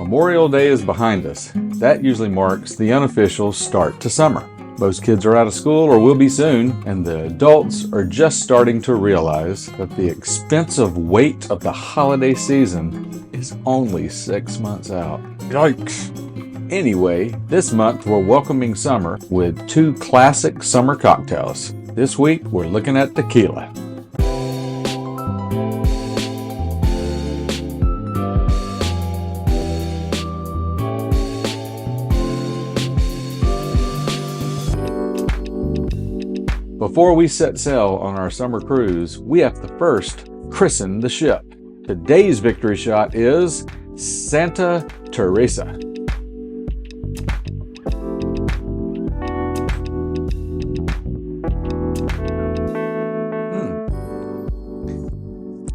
Memorial Day is behind us. That usually marks the unofficial start to summer. Most kids are out of school or will be soon, and the adults are just starting to realize that the expensive weight of the holiday season is only 6 months out. Yikes! Anyway, this month we're welcoming summer with 2 classic summer cocktails. This week we're looking at tequila. Before we set sail on our summer cruise, we have to first christen the ship. Today's victory shot is Santa Teresa.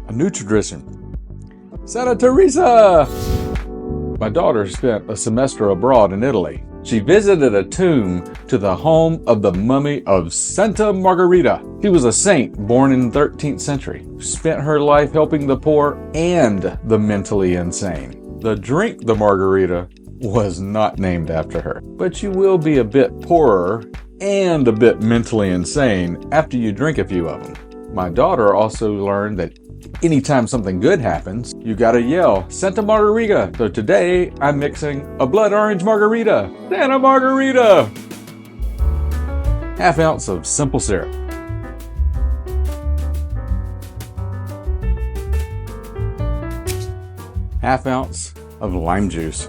A new tradition. Santa Teresa! My daughter spent a semester abroad in Italy. She visited a tomb to the home of the mummy of Santa Margarita. She was a saint born in the 13th century, who spent her life helping the poor and the mentally insane. The drink, the margarita, was not named after her, but you will be a bit poorer and a bit mentally insane after you drink a few of them. My daughter also learned that anytime something good happens, you gotta yell, Santa Margarita. So today, I'm mixing a blood orange margarita. Santa Margarita! Half ounce of simple syrup. Half ounce of lime juice.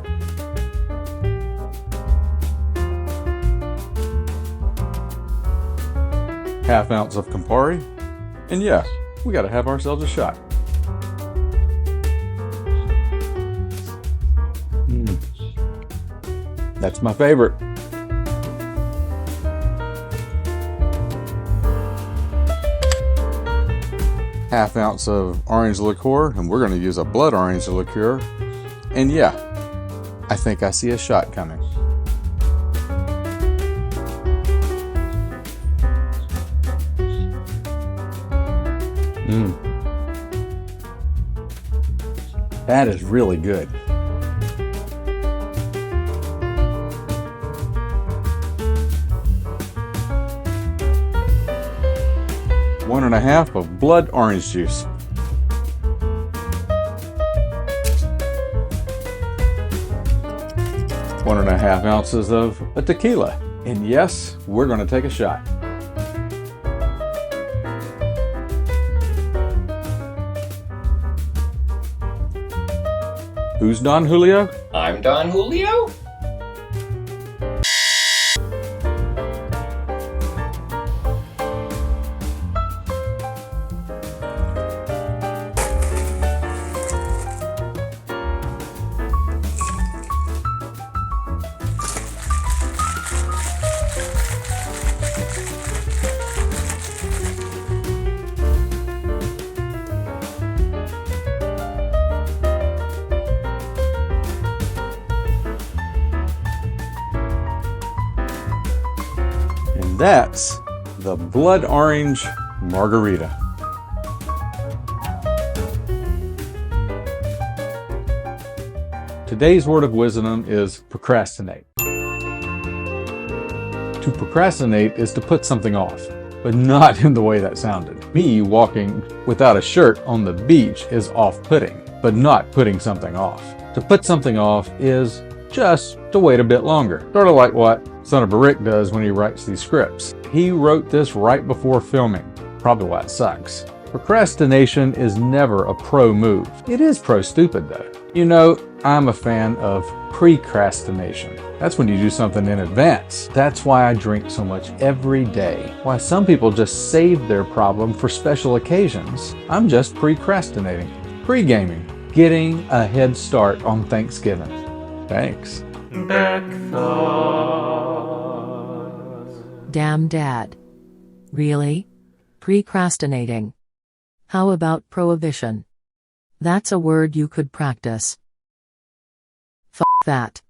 Half ounce of Campari. And yeah, we gotta have ourselves a shot. That's my favorite. Half ounce of orange liqueur, and we're gonna use a blood orange liqueur. And yeah, I think I see a shot coming. That is really good. One and a half of blood orange juice. One and a half ounces of a tequila. And yes, we're going to take a shot. Who's Don Julio? I'm Don Julio. That's the blood orange margarita. Today's word of wisdom is procrastinate. To procrastinate is to put something off, but not in the way that sounded. Me walking without a shirt on the beach is off-putting, but not putting something off. To put something off is just to wait a bit longer. Sort of like what Son of a Rick does when he writes these scripts. He wrote this right before filming. Probably why it sucks. Procrastination is never a pro move. It is pro-stupid though. You know, I'm a fan of precrastination. That's when you do something in advance. That's why I drink so much every day. Why some people just save their problem for special occasions. I'm just precrastinating. Pre-gaming. Getting a head start on Thanksgiving. Thanks. Damn, Dad. Really? Precrastinating. How about prohibition? That's a word you could practice. F that.